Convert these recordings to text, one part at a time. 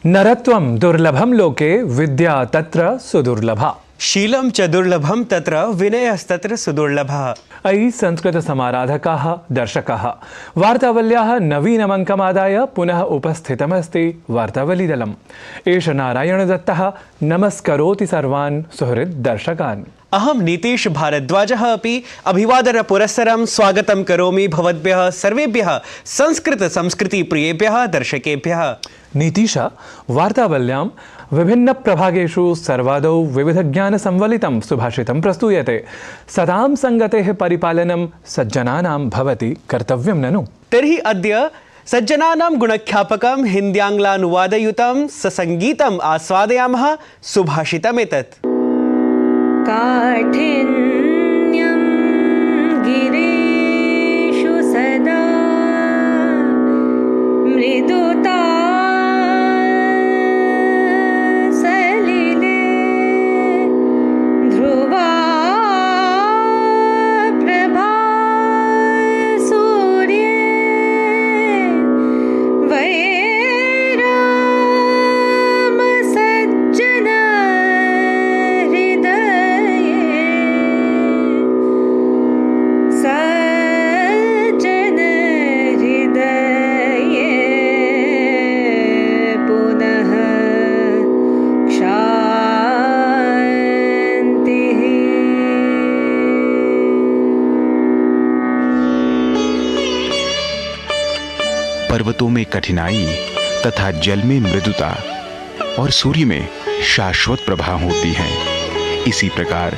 नरत्वं दुर्लभं लोके विद्या तत्र सुदुर्लभा। शीलं च दुर्लभं तत्र विनयस्तत्र सुदुर्लभः। अयि संस्कृतसमाराधकाः दर्शकाः वार्तावल्याः नवीनमङ्कमादाय पुनः उपस्थितमस्ति वार्तावलीदलम्। एष नारायणदत्तः नमस्करोति सर्वान् सुहृद् दर्शकान्। अहं नीतीश भारद्वाजः अपि अभिवादनपुरस्सरं स्वागतं करोमि भवद्भ्यः सर्वेभ्यः संस्कृतिप्रियेभ्यः दर्शकेभ्यः। नीतीश, वार्तावल्यां विभिन्नप्रभागेषु सर्वादौ विविधज्ञानसंवलितं सुभाषितं प्रस्तूयते। सतां संगतेः परिपालनं सज्जनानां भवति कर्तव्यं ननु? तर्हि अद्य सज्जनानां गुणख्यापकं हिन्द्याङ्ग्लानुवादयुतं ससङ्गीतम् आस्वादयामः। सुभाषितमेतत्। काठिन्यं गिरेषु सदा मृदुता सलिले ध्रुवा प्रभा सूर्ये वैराम सज्जन सज्जन हृदये पुनः शान्तिः। पर्वतों में कठिनाई तथा जल में मृदुता और सूर्य में शाश्वत प्रभा होती है। इसी प्रकार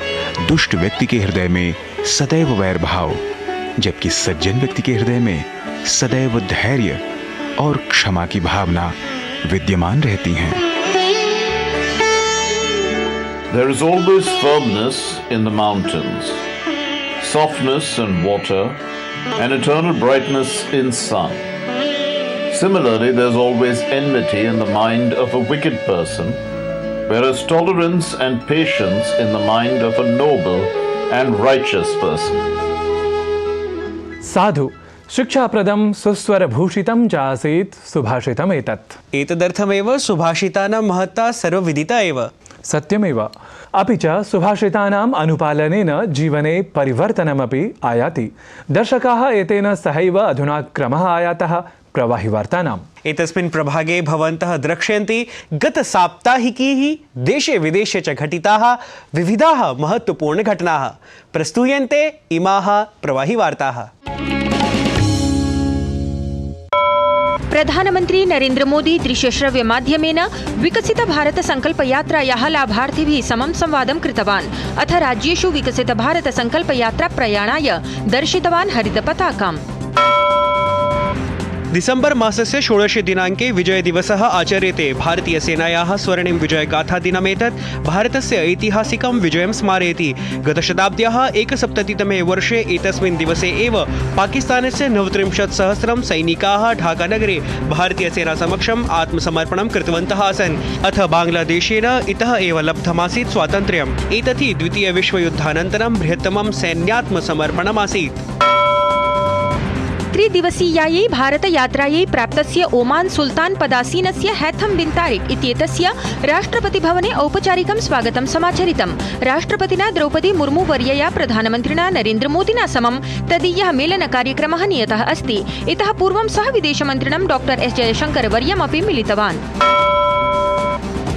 दुष्ट व्यक्ति के हृदय में सदैव वैर भाव, जबकि सज्जन व्यक्ति के हृदय में सदैव धैर्य और क्षमा की भावना विद्यमान रहती हैं। There is always firmness in the mountains, softness in water, and eternal brightness in sun. Similarly, there's always enmity in the mind of a wicked person, whereas tolerance and patience in the mind of a noble and righteous person. साधु शिक्षाप्रदं सुस्वरभूषितं चासीत् सुभाषितमेतत्। एतदर्थमेव सुभाषितानां महत्ता सर्वविदिता एव। सत्यमेव। अपि च सुभाषितानाम् अनुपालनेन जीवने परिवर्तनमपि आयाति। दर्शकाः एतेन सहैव अधुना क्रमः आयातः प्रवाहिवार्तानाम्। एतस्मिन् प्रभागे भवन्तः द्रक्ष्यन्ति गतसाप्ताहिकीः देशे विदेशे च घटिताः विविधाः महत्त्वपूर्णघटनाः। प्रस्तूयन्ते इमाः प्रवाहिवार्ताः। प्रधानमन्त्री नरेन्द्र मोदी दृश्यश्रव्य माध्यमेन विकसित भारत संकल्पयात्रायाः लाभार्थिभिः समं संवादं कृतवान्। अथ राज्येषु विकसित भारत संकल्पयात्रा प्रयाणाय दर्शितवान् हरितपताकाम्। दिसम्बर मासस्य 16 दिनाङ्के विजयदिवसः आचर्यते। भारतीयसेनायाः स्वर्णिम विजयगाथा दिनमेतत् भारतस्य ऐतिहासिकं विजयं स्मारयति। गतशताब्द्याः 71तमे वर्षे एतस्मिन् दिवसे एव पाकिस्तानस्य 39,000 सैनिकाः ढाकानगरे भारतीयसेनासमक्षम् आत्मसमर्पणं कृतवन्तः आसन्। अथ बाङ्ग्लादेशेन इतः एव लब्धमासीत् स्वातन्त्र्यम्। एतत् द्वितीयविश्वयुद्धानन्तरं बृहत्तमं सैन्यात्मसमर्पणमासीत्। त्रिदिवसीयायै भारतयात्रायै प्राप्तस्य ओमान सुल्तान पदासीनस्य हैथम बिन तारिक इत्येतस्य राष्ट्रपतिभवने औपचारिकं स्वागतं समाचरितम्। राष्ट्रपतिना द्रौपदी मुर्मू वर्यया प्रधानमन्त्रिणा नरेन्द्र मोदिना समं तदीयः मेलनकार्यक्रमः नियतः अस्ति। इतः पूर्वं सः विदेशमन्त्रिणं डॉक्टर एस जयशंकर वर्यमपि मिलितवान्।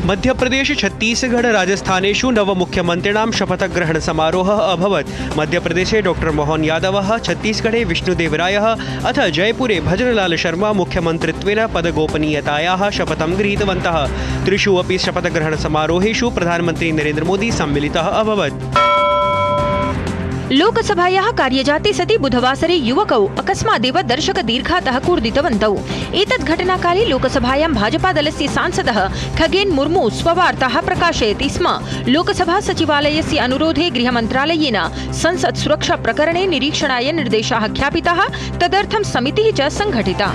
मध्यप्रदेश, छत्तीसगढ़, राजस्थानेषु नवमुख्यमन्त्रिणां शपथग्रहण समारोहः अभवत्। मध्यप्रदेशे डॉक्टर मोहन यादवः, छत्तीसगढ़े विष्णुदेवरायः अथ जयपुरे भजनलाल शर्मा मुख्यमन्त्रित्वेन पदगोपनीयतायाः शपथं गृहीतवन्तः। त्रिषु अपि शपथग्रहण समारोहेषु प्रधानमन्त्री नरेन्द्र मोदी सम्मिलितः अभवत्। लोकसभायाः कार्यजाते सति बुधवासरे युवकौ अकस्मादेव दर्शकदीर्घातः कूर्दितवन्तौ। एतद् घटनाकाले लोकसभायां भाजपादलस्य सांसदः खगेन मुर्मू स्ववार्ताः प्रकाशयति स्म। लोकसभा सचिवालयस्य अनुरोधे गृहमन्त्रालयेन संसत् सुरक्षा प्रकरणे निरीक्षणाय निर्देशाः ख्यापिताः। तदर्थं समितिः च संघटिता।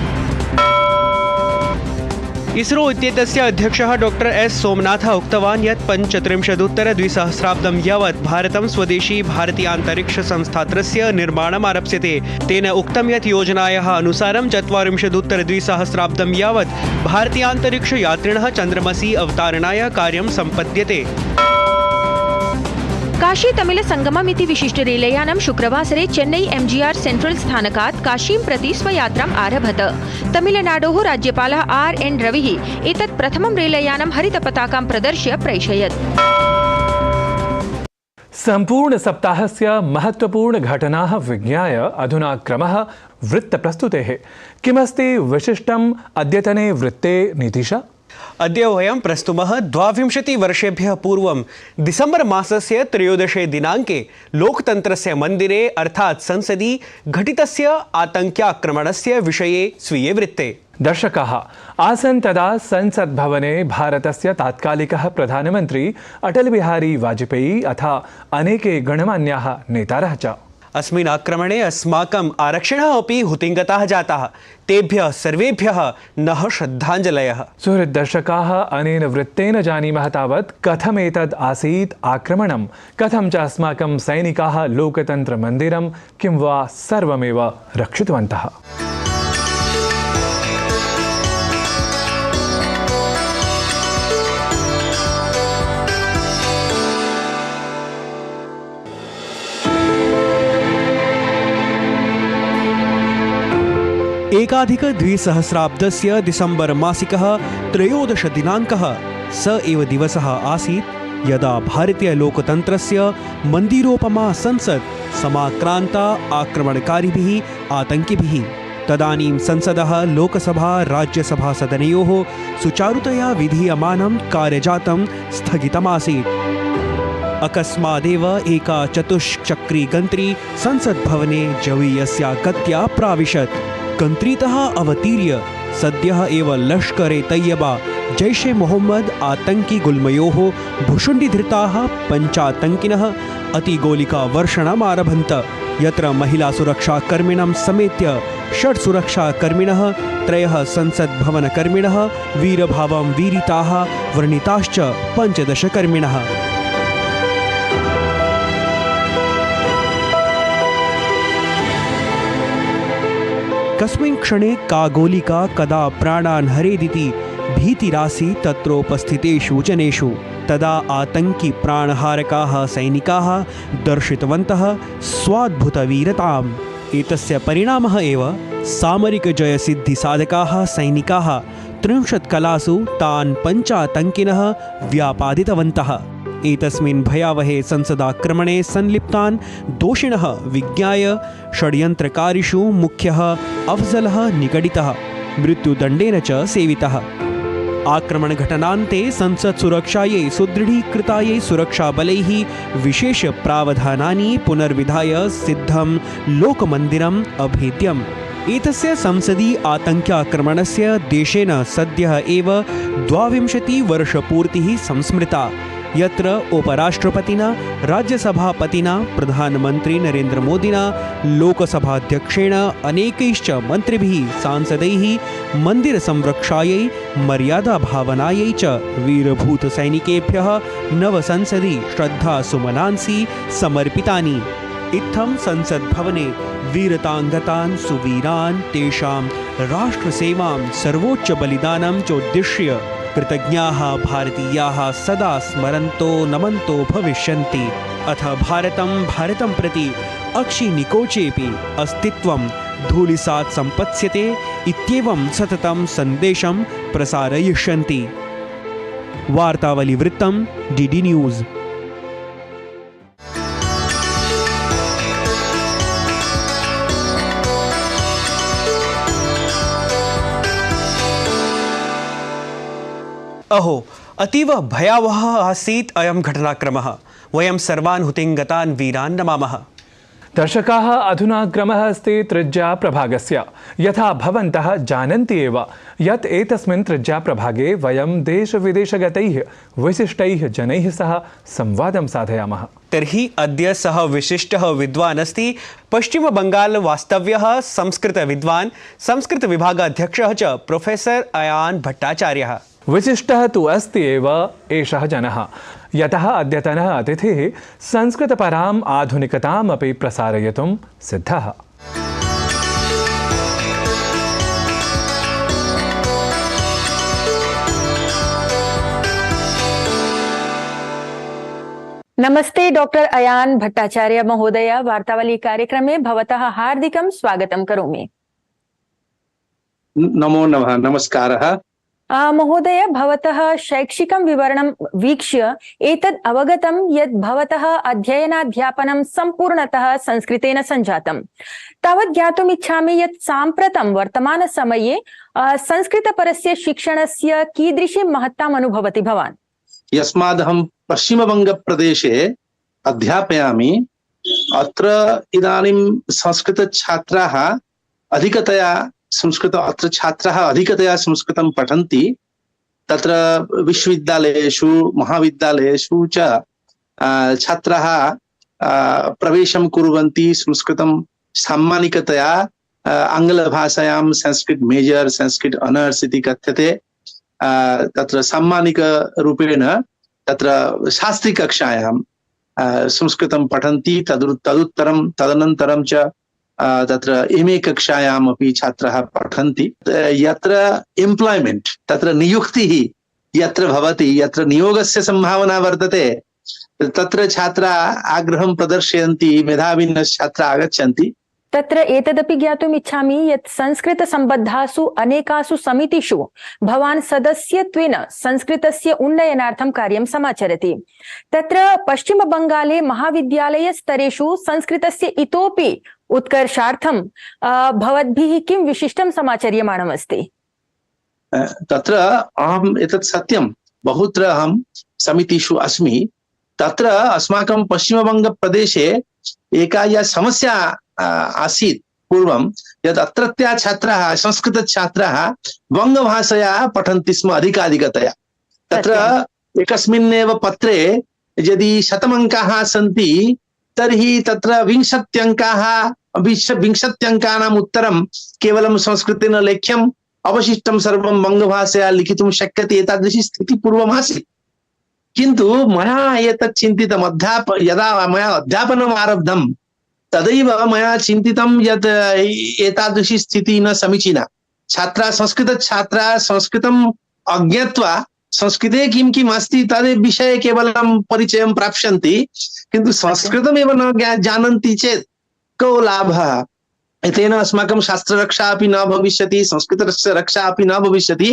इसरो इत्येतस्य अध्यक्षः डॉक्टर एस सोमनाथः उक्तवान् यत् 35-द्विसहस्राब्दं यावत् भारतं स्वदेशी भारतीयान्तरिक्षसंस्थात्रस्य निर्माणम् आरप्स्यते। तेन उक्तं यत् योजनायाः अनुसारं 40-द्विसहस्राब्दं यावत् भारतीयान्तरिक्षयात्रिणः चन्द्रमसि अवतारणाय कार्यं सम्पद्यते। काशी तमिल संगमम इति विशिष्ट रेलयानं शुक्रवासरे चेन्नई MGR सेंट्रल स्थानकात् काशीं प्रति स्वयात्राम् आरभत। तमिलनाडोः राज्यपालः RN रविः एतत् प्रथमं रेलयानं हरितपताकां प्रदर्श्य प्रैषयत्। सम्पूर्ण सप्ताहस्य महत्वपूर्ण घटनाः विज्ञाय अधुना क्रमः वृत्तप्रस्तुतेः। किमस्ति विशिष्टम् अद्यतने वृत्ते नितिशा? अद्य वयं प्रस्तुमः 22 वर्षेभ्यः पूर्वं दिसम्बर मासस्य 13 दिनाङ्के लोकतन्त्रस्य मन्दिरे अर्थात् संसदि घटितस्य आतङ्क्याक्रमणस्य विषये स्वीयवृत्ते। दर्शकाः, आसन् तदा संसद्भवने भारतस्य तात्कालिकः प्रधानमन्त्री अटल बिहारी वाजपेयी अथ अनेके गणमान्याः नेतारः च। अस्मिन् आक्रमणे अस्माकम् आरक्षिणः अपि हुतिङ्गताः जाताः। तेभ्यः सर्वेभ्यः नः श्रद्धाञ्जलयः। सुहृद्दर्शकाः, अनेन वृत्तेन जानीमः तावत् कथमेतद् आसीत् आक्रमणं, कथं च अस्माकं सैनिकाः लोकतन्त्रमन्दिरं किं वा सर्वमेव रक्षितवन्तः। एकाधिक-द्विसहस्राब्दस्य दिसम्बर मासिकः 13 दिनाङ्कः स एव दिवसः आसीत् यदा भारतीयलोकतन्त्रस्य मन्दिरोपमा संसत् समाक्रान्ता आक्रमणकारिभिः आतङ्किभिः। तदानीं संसदः लोकसभा राज्यसभा सदनयोः सुचारुतया विधीयमानं कार्यजातं स्थगितमासीत्। अकस्मादेव एका चतुष्चक्री गन्त्री संसद्भवने जवीयस्या गत्या प्राविशत्। गन्त्रीतः अवतीर्य सद्यः एव लश्कर ए तैयबा जैशे मोहम्मद आतङ्कि गुल्मयोः भुशुण्डिधृताः पञ्चातङ्किनः अतिगोलिकावर्षणम् आरभन्त, यत्र महिलासुरक्षाकर्मिणं समेत्य 6 सुरक्षाकर्मिणः, 3 संसद्भवनकर्मिणः वीरभावं वीरिताः, व्रणिताश्च 15 कर्मिणः। कस्मिन् क्षणे का गोलिका कदा प्राणान् हरेदिति भीतिरासीत् तत्रोपस्थितेषु जनेषु। तदा आतङ्कि प्राणहारकाः सैनिकाः दर्शितवन्तः स्वाद्भुतवीरताम्। एतस्य परिणामः एव सामरिकजयसिद्धिसाधकाः सैनिकाः 30 कलासु तान् पञ्चातङ्किनः व्यापादितवन्तः। एतस्मिन् भयावहे संसदाक्रमणे संलिप्तान् दोषिणः विज्ञाय षड्यन्त्रकारिषु मुख्यः अफजलः निगडितः, मृत्युदण्डेन च सेवितः। आक्रमणघटनान्ते संसत्सुरक्षायै सुदृढीकृतायै सुरक्षाबलैः विशेषप्रावधानानि पुनर्विधाय सिद्धं लोकमन्दिरम् अभेद्यम्। एतस्य संसदि आतङ्क्याक्रमणस्य देशेन सद्यः एव 22 वर्षपूर्तिः संस्मृता, यत्र उपराष्ट्रपतिना, राज्यसभापतिना, प्रधानमन्त्री नरेन्द्रमोदिना, लोकसभाध्यक्षेण अनेकैश्च मन्त्रिभिः सांसदैः मन्दिरसंरक्षायै मर्यादाभावनायै च वीरभूतसैनिकेभ्यः नवसंसदि श्रद्धासुमनांसि समर्पितानि। इत्थं संसद्भवने वीरताङ्गतान् सुवीरान् तेषां राष्ट्रसेवां सर्वोच्चबलिदानं चोद्दिश्य कृतज्ञाः भारतीयाः सदा स्मरन्तो नमन्तो भविष्यन्ति। अथ भारतं प्रति अक्षिनिकोचेऽपि अस्तित्वं धूलिसात् सम्पत्स्यते इत्येवं सततं सन्देशं प्रसारयिष्यन्ति। वार्तावलिवृत्तं DD न्यूज़। अहो, अतीव भयावहः आसीत् अयं घटनाक्रमः। वयं सर्वान् हुतिङ्गतान् वीरान् नमामः। दर्शकाः अधुना क्रमः अस्ति त्रिज्याप्रभागस्य। यथा भवन्तः जानन्ति एव यत् एतस्मिन् त्रिज्याप्रभागे वयं देशविदेशगतैः विशिष्टैः जनैः सह संवादं साधयामः। तर्हि अद्य सः विशिष्टः विद्वान् अस्ति पश्चिमबङ्गाल वास्तव्यः संस्कृतविद्वान् संस्कृतविभागाध्यक्षः च प्रोफेसर् अयान् भट्टाचार्यः। विशिष्टः तु अस्ति एव एषः जनः, यतः अद्यतनः अतिथिः संस्कृतपराम् आधुनिकताम् अपि प्रसारयितुं सिद्धः। नमस्ते डॉक्टर अयान् भट्टाचार्य महोदय, वार्तावली कार्यक्रमे भवतः हार्दिकं स्वागतं करोमि। नमो नमः, नमस्कारः। महोदय, भवतः शैक्षिकं विवरणं वीक्ष्य एतद् अवगतं यत् भवतः अध्ययनाध्यापनं सम्पूर्णतः संस्कृतेन सञ्जातं। तावत् ज्ञातुम् इच्छामि यत् साम्प्रतं वर्तमानसमये संस्कृतपरस्य शिक्षणस्य कीदृशीं महत्ताम् अनुभवति भवान्? यस्मादहं पश्चिमबङ्गप्रदेशे अध्यापयामि, अत्र इदानीं संस्कृतछात्राः अधिकतया संस्कृतं पठन्ति। तत्र विश्वविद्यालयेषु महाविद्यालयेषु च छात्राः प्रवेशं कुर्वन्ति। संस्कृतं सामान्यतया आङ्ग्लभाषायां संस्कृत मेजर संस्कृत ऑनर्स इति कथ्यते। तत्र सामान्यरूपेण तत्र शास्त्रीकक्षायां संस्कृतं पठन्ति। तदनन्तरं च तत्र एमए कक्षायाम् अपि छात्राः पठन्ति। यत्र एम्प्लॉयमेंट, तत्र नियुक्तिः यत्र भवति, यत्र नियोगस्य संभावना वर्तते, तत्र छात्राः आग्रहं प्रदर्शयन्ति, मेधाविनः छात्राः आगच्छन्ति। तत्र एतदपि ज्ञातुम् इच्छामि यत् संस्कृतसम्बद्धासु अनेकासु समितिषु भवान् सदस्यत्वेन संस्कृतस्य उन्नयनार्थं कार्यं समाचरति। तत्र पश्चिमबङ्गाले महाविद्यालयस्तरेषु संस्कृतस्य इतोपि उत्कर्षार्थं भवद्भिः किं विशिष्टं समाचर्यमाणमस्ति? तत्र अहम् एतत् सत्यं, बहुत्र अहं समितिषु अस्मि। तत्र अस्माकं पश्चिमबङ्गप्रदेशे एका या समस्या आसीत् पूर्वं, यत् अत्रत्या छात्राः संस्कृतछात्राः वङ्गभाषया पठन्ति स्म अधिकाधिकतया। तत्र एकस्मिन्नेव पत्रे यदि 100 अङ्काः सन्ति तर्हि तत्र 20 अङ्कानाम् उत्तरं केवलं संस्कृतेन लेख्यम्, अवशिष्टं सर्वं वङ्गभाषया लिखितुं शक्यते। एतादृशी स्थितिः पूर्वमासीत्। किन्तु मया एतत् चिन्तितं, यदा मया अध्यापनम् आरब्धं तदैव मया चिन्तितं यत् एतादृशी स्थितिः न समीचीना। संस्कृतछात्राः संस्कृतम् अज्ञात्वा संस्कृते किं किम् अस्ति तद् विषये केवलं परिचयं प्राप्स्यन्ति, किन्तु संस्कृतमेव न जानन्ति चेत् को लाभः? एतेन अस्माकं शास्त्ररक्षा अपि न भविष्यति, संस्कृतस्य रक्षा अपि न भविष्यति।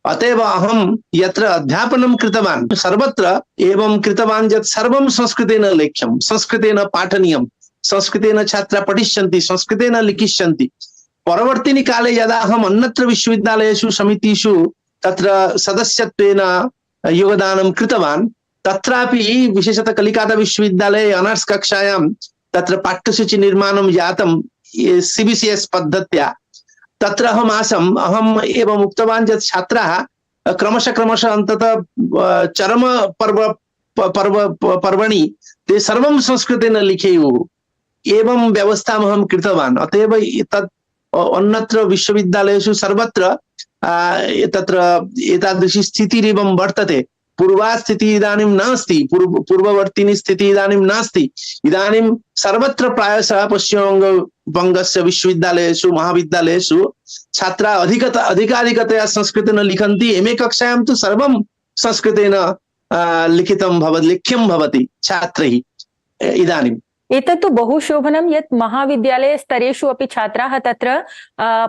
अतएव अहं यत्र अध्यापनं कृतवान् सर्वत्र एवं कृतवान् यत् सर्वं संस्कृतेन लेख्यं, संस्कृतेन पाठनीयं, संस्कृतेन छात्राः पठिष्यन्ति, संस्कृतेन लिखिष्यन्ति। परवर्तिनि काले यदा अहम् अन्यत्र विश्वविद्यालयेषु समितिषु तत्र सदस्यत्वेन योगदानं कृतवान्, तत्रापि विशेषतः कलिकाता विश्वविद्यालये ऑनर्स कक्षायां तत्र पाठ्यसूचि निर्माणं जातं CBCS पद्धत्या। तत्र अहम् आसम्। अहम् एवम् उक्तवान् यत् छात्राः क्रमशः अन्ततः चरम पर्वणि ते सर्वं संस्कृतेन लिखेयुः, एवं व्यवस्थाम् अहं कृतवान्। अतएव तत् अन्यत्र विश्वविद्यालयेषु सर्वत्र तत्र एतादृशी स्थितिरेवं वर्तते। पूर्वा स्थितिः इदानीं नास्ति, पूर्ववर्तिनी स्थितिः इदानीं नास्ति। इदानीं सर्वत्र प्रायशः पश्चिमबङ्गस्य विश्वविद्यालयेषु महाविद्यालयेषु छात्राः अधिकाधिकतया संस्कृतेन लिखन्ति। एमए कक्षायां तु सर्वं संस्कृतेन लिख्यं भवति छात्रैः इदानीम्। एतत् तु बहु शोभनं यत् महाविद्यालयस्तरेषु अपि छात्राः तत्र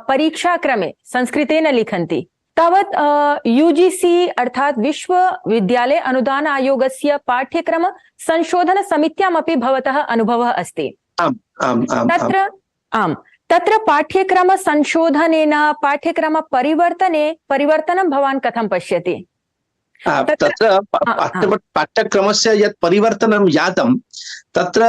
परीक्षाक्रमे संस्कृतेन लिखन्ति। तावत् UGC अर्थात् विश्वविद्यालय अनुदान आयोगस्य पाठ्यक्रम संशोधन समित्यामपि भवतः अनुभवः अस्ति। तत्र पाठ्यक्रम संशोधनेन पाठ्यक्रम परिवर्तनं भवान् कथं पश्यति? तत्र पाठ्यक्रमस्य यत् परिवर्तनं जातं तत्र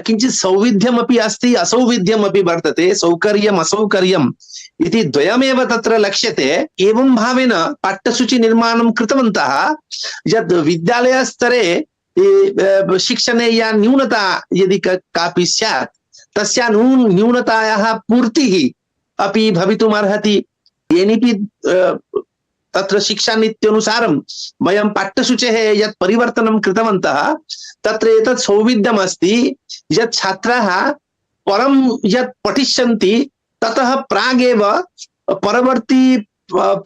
किञ्चित् सौविध्यमपि अस्ति असौविध्यमपि वर्तते, सौकर्यम् असौकर्यम् इति द्वयमेव तत्र लक्ष्यते। एवं भावेन पाठ्यसूचि निर्माणं कृतवन्तः यत् विद्यालयस्तरे शिक्षणे या न्यूनता यदि कापि स्यात् तस्या न्यूनतायाः पूर्तिः अपि भवितुम् अर्हति। येनपि तत्र शिक्षानीत्यनुसारं वयं पाठ्यसूचेः यत् परिवर्तनं कृतवन्तः तत्र एतत् सौविध्यमस्ति यत् छात्राः परं यत् पठिष्यन्ति ततः प्रागेव परवर्ती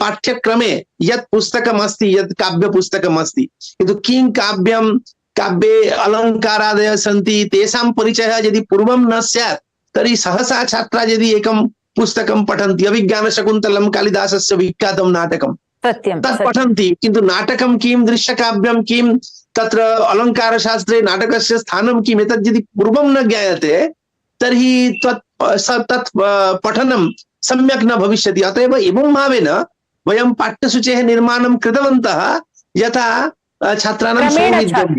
पाठ्यक्रमे यत् पुस्तकमस्ति, यत् काव्यपुस्तकमस्ति, किन्तु किं काव्यं, काव्ये अलङ्कारादयः सन्ति, तेषां परिचयः यदि पूर्वं न स्यात् तर्हि सहसा छात्राः यदि एकं पुस्तकं पठन्ति, अभिज्ञानशाकुन्तलं कालिदासस्य विख्यातं नाटकं तत् पठन्ति, किन्तु नाटकं किं, दृश्यकाव्यं किं, तत्र अलङ्कारशास्त्रे नाटकस्य स्थानं किम्, एतत् यदि पूर्वं न ज्ञायते तर्हि तत् पठनं सम्यक् न भविष्यति। अतएव एवं भावेन वयं पाठ्यसूचेः निर्माणं कृतवन्तः यथा छात्राणां सौविध्यं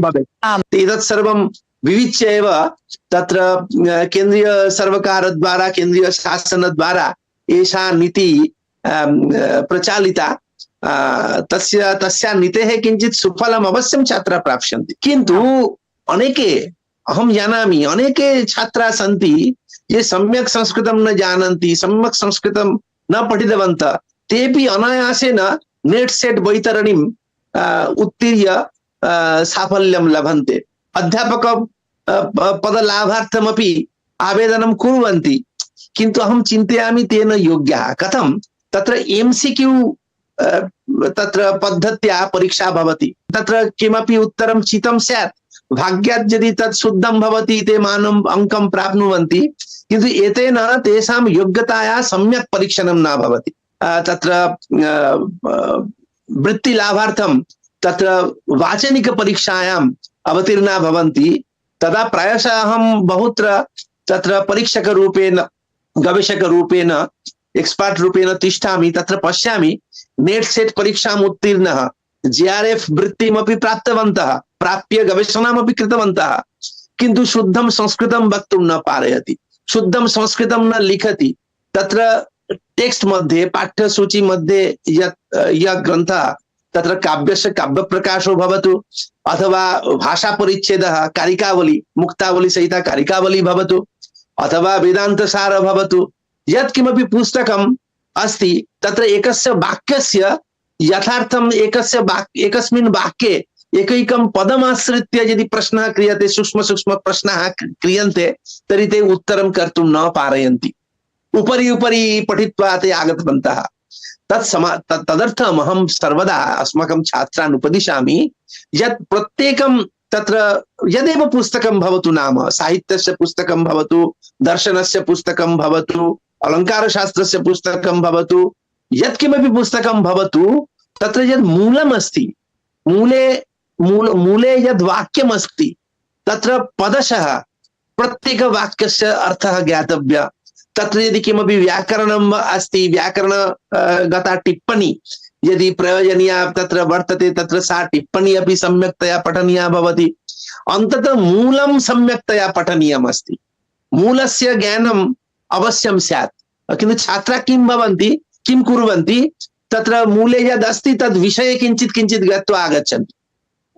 भवेत्। एतत् सर्वं विविच्य एव तत्र केन्द्रीय सर्वकारद्वारा, केन्द्रीय शासनद्वारा एषा नीति प्रचालिता। तस्या नीतेः किञ्चित् सुफलम् अवश्यं छात्राः प्राप्स्यन्ति, किन्तु अनेके, अहं जानामि, अनेके छात्राः सन्ति ये सम्यक् संस्कृतं न जानन्ति, सम्यक् संस्कृतं न पठितवन्तः, तेपि अनायासेन नेट् सेट् वैतरणीम् उत्तीर्य साफल्यं लभन्ते। अध्यापक पदलाभार्थमपि आवेदनं कुर्वन्ति, किन्तु अहं चिन्तयामि तेन योग्याः कथं, तत्र MCQ तत्र पद्धत्या परीक्षा भवति, तत्र किमपि उत्तरं चितं स्यात्, भाग्यात् यदि तत् शुद्धं भवति ते मानम् अङ्कं प्राप्नुवन्ति, किन्तु एतेन तेषां योग्यतायाः सम्यक् परीक्षणं न भवति। तत्र वृत्तिलाभार्थं तत्र वाचनिकपरीक्षायाम् अवतीर्णा भवन्ति, तदा प्रायशः अहं बहुत्र तत्र परीक्षकरूपेण, गवेषकरूपेण, एक्स्पर्ट् रूपेण तिष्ठामि, तत्र पश्यामि नेट् सेट् परीक्षाम् उत्तीर्णः JRF वृत्तिमपि प्राप्तवन्तः, प्राप्य गवेषणामपि कृतवन्तः, किन्तु शुद्धं संस्कृतं वक्तुं न पारयति, शुद्धं संस्कृतं न लिखति। तत्र टेक्स्ट् मध्ये, पाठ्यसूची मध्ये यः ग्रन्थः, तत्र काव्यस्य काव्यप्रकाशो भवतु अथवा भाषापरिच्छेदः, कारिकावली, मुक्तावली सहिता कारिकावली भवतु अथवा वेदान्तसारः भवतु, यत् किमपि पुस्तकम् अस्ति तत्र एकस्य वाक्यस्य यथार्थम् एकस्मिन् वाक्ये एकैकं पदमाश्रित्य यदि प्रश्नः क्रियते, सूक्ष्म सूक्ष्म प्रश्नाः क्रियन्ते तर्हि ते उत्तरं कर्तुं न पारयन्ति। उपरि उपरि पठित्वा ते आगतवन्तः। तदर्थम् अहं सर्वदा अस्माकं छात्रान् उपदिशामि यत् प्रत्येकं तत्र यदेव पुस्तकं भवतु, नाम साहित्यस्य पुस्तकं भवतु, दर्शनस्य पुस्तकं भवतु, अलङ्कारशास्त्रस्य पुस्तकं भवतु, यत्किमपि पुस्तकं भवतु, तत्र यद् मूलम् अस्ति, मूले यद् वाक्यम् अस्ति, तत्र पदशः प्रत्येकवाक्यस्य अर्थः ज्ञातव्यः। तत्र यदि किमपि व्याकरणम् अस्ति, व्याकरणगता टिप्पणी यदि प्रयोजनीया तत्र वर्तते, तत्र सा टिप्पणी अपि सम्यक्तया पठनीया भवति। अन्ततः मूलं सम्यक्तया पठनीयम् अस्ति, मूलस्य ज्ञानम् अवश्यं स्यात्। किन्तु छात्राः किं कुर्वन्ति, तत्र मूले यद् अस्ति तद् विषये किञ्चित् गत्वा आगच्छन्ति,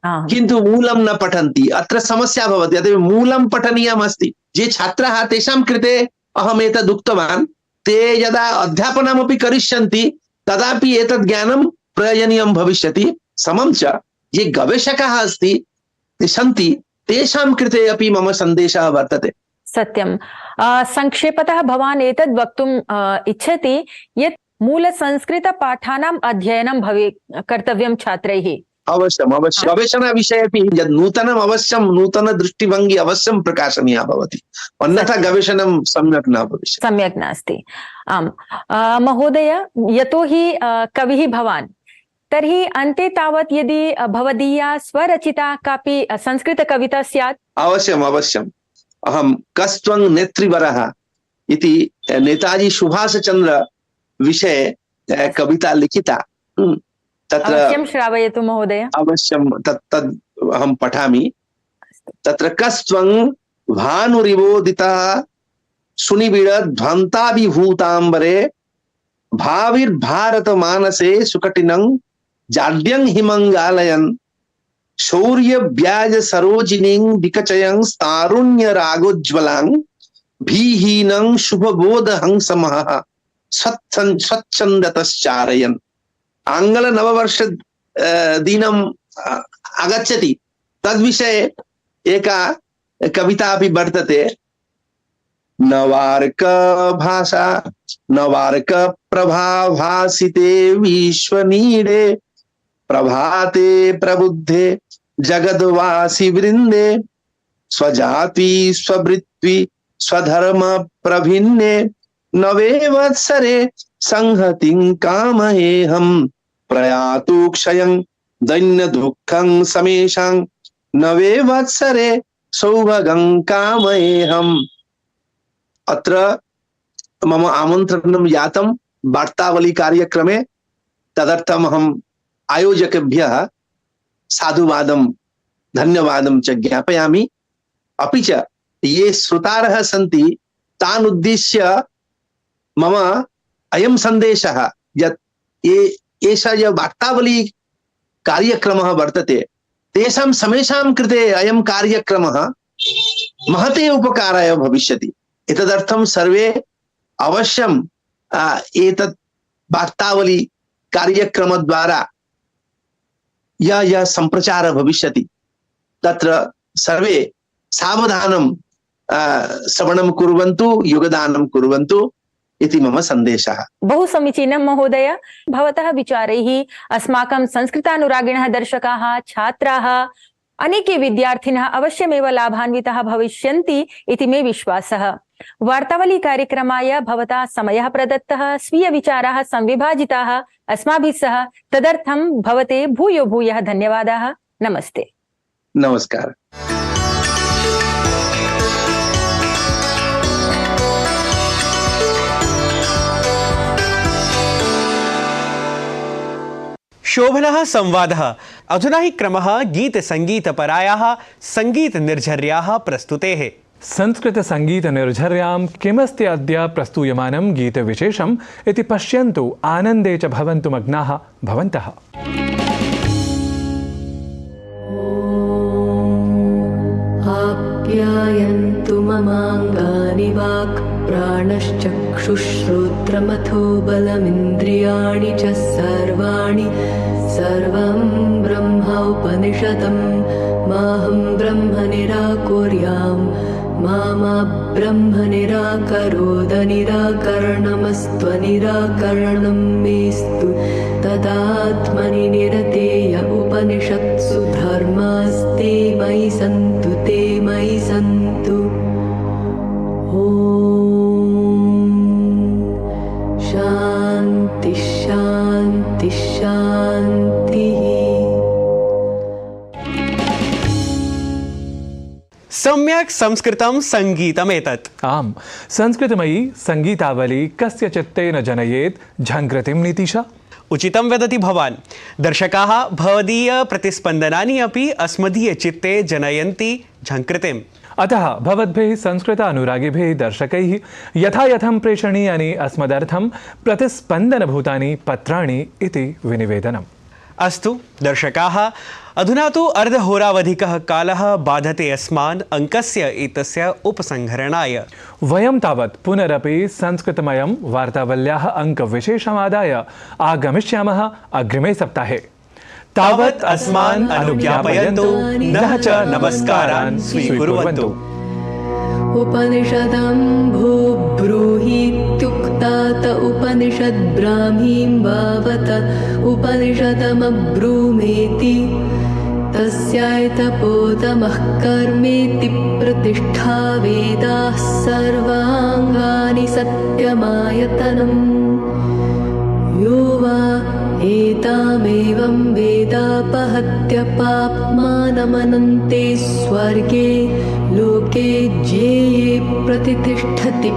किन्तु मूलं न पठन्ति। अत्र समस्या भवति। अतः मूलं पठनीयम् अस्ति। ये छात्राः, तेषां कृते अहम् एतद् उक्तवान्, ते यदा अध्यापनमपि करिष्यन्ति तदापि एतद् ज्ञानं प्रयोजनीयं भविष्यति। समं च ये गवेषकाः सन्ति तेषां कृते अपि मम सन्देशः वर्तते। सत्यं। संक्षेपतः भवान् एतद् वक्तुम् इच्छति यत् मूलसंस्कृतपाठानाम् अध्ययनं कर्तव्यं छात्रैः। अवश्यं गवेषणाविषये अपि यद् नूतनम् अवश्यं, नूतनदृष्टिभङ्गी अवश्यं प्रकाशनीया भवति, अन्यथा गवेषणं सम्यक् न भविष्यति, सम्यक् नास्ति। आम् महोदय, यतोहि कविः भवान्, तर्हि अन्ते तावत् यदि भवदीया स्वरचिता कापि संस्कृतकविता स्यात्? अवश्यम्। अहं कस्त्वं नेत्रिवरः इति नेताजी सुभाषचन्द्र विषये कविता लिखिता। तत्र अवश्यं श्रावयतु महोदय। अवश्यं तद् अहं पठामि। तत्र कस्त्वं भानुरिवोदितः सुनिबिडध्वन्ताभिभूताम्बरे भाविर्भारतमानसे सुकटिनं जाड्यं हिमङ्गालयन् शौर्यव्याज सरोजिनीं विकचयं तारुण्यरागोज्ज्वलां भीहीनं शुभबोधहंसमः स्वच्छन्दतश्चारयन्। आङ्ग्ल नववर्ष दिनम् आगच्छति, तद्विषये एका कविता अपि वर्तते। नवार्क भाषा नवार्क प्रभाभासिते विश्वनीडे प्रभाते प्रबुद्धे जगद्वासी वृंदे स्वजाति स्ववृत्ति स्वधर्म प्रभिन्ने नवे वत्सरे संहतिं कामहेहं प्रयातु क्षयं दैन्य दुःखं समेषां नवे वत्सरे सौभगं कामहेहम्। अत्र मम आमन्त्रणं जातं वार्तावली कार्यक्रमे, तदर्थम् अहम् आयोजकेभ्यः साधुवादं धन्यवादं च ज्ञापयामि। अपि च ये श्रोतारः सन्ति तान् उद्दिश्य मम अयं सन्देशः यत् एषः यः वार्तावली कार्यक्रमः वर्तते तेषां समेषां कृते अयं कार्यक्रमः महते उपकाराय भविष्यति। एतदर्थं सर्वे अवश्यं एतत् वार्तावली कार्यक्रमद्वारा यः सम्प्रचारः भविष्यति तत्र सर्वे सावधानं श्रवणं कुर्वन्तु, योगदानं कुर्वन्तु इति मम सन्देशः। बहु समीचीनं महोदय। भवतः विचारैः अस्माकं संस्कृतानुरागिणः दर्शकाः, छात्राः, अनेके विद्यार्थिनः अवश्यमेव लाभान्विताः भविष्यन्ति इति मे विश्वासः। वार्तावली कार्यक्रमाय भवता समयः प्रदत्तः, स्वीयविचाराः संविभाजिताः अस्माभिः सह, तदर्थं भवते भूयो भूयः धन्यवादाः। नमस्ते। नमस्कार। शोभनः संवादः। अधुना हि क्रमः गीतसङ्गीतपरायाः सङ्गीतनिर्झर्याः प्रस्तुतेः। संस्कृतसङ्गीतनिर्झर्यां किमस्ति अद्य प्रस्तूयमानं गीतविशेषम् इति पश्यन्तु, आनन्दे च भवन्तु मग्नाः भवन्तः। आप्यायन्तु ममाङ्गानि वाक् प्राणश्चक्षुश्रोत्रमथो बलमिन्द्रियाणि च सर्वाणि सर्वं ब्रह्मोपनिषदं माहं ब्रह्म निराकुर्याम् मा ब्रह्म निराकरोद निराकरणमस्त्वनिराकरणं मेस्तु तदात्मनि निरतेय उपनिषत्सु धर्मास्ते मयि सन्तु ते मयि सन्तु। ॐ शान्ति शान्ति शान्तिः। सम्यक् संस्कृतं सङ्गीतमेतत्। आम्, संस्कृतमयी सङ्गीतावली कस्य चित्ते न जनयेत् झङ्कृतिं नितिशा। उचितं वदति भवान्। दर्शकाः भवदीय प्रतिस्पन्दनानि अपि अस्मदीय चित्ते जनयन्ति झङ्कृतिम्। अतः भवद्भिः संस्कृतानुरागिभिः दर्शकैः यथा यथं प्रेषणीयानि अस्मदर्थं प्रतिस्पन्दनभूतानि पत्राणि इति विनिवेदनम्। अस्तु दर्शकाः, अधुना तु अर्धहोरावधिकः कालः बाधते अस्मान् अङ्कस्य एतस्य उपसंहरणाय। वयं तावत् पुनरपि संस्कृतमयं वार्तावल्याः अङ्कविशेषमादाय आगमिष्यामः अग्रिमे सप्ताहे। तावत् अस्मान् अनुज्ञापयन्तु, नः च नमस्कारान् स्वीकुर्वन्तु। उपनिषदं भूब्रूहीत्युक्तात उपनिषद्ब्राह्मीं वावत उपनिषदमब्रूमेति तस्यायतपोतमः कर्मेति प्रतिष्ठा वेदाः सर्वाङ्गानि सत्यमायतनम् यो वा एतामेवं वेदापहत्य पाप्मानमनन्ते स्वर्गे लोके जेये प्रतितिष्ठति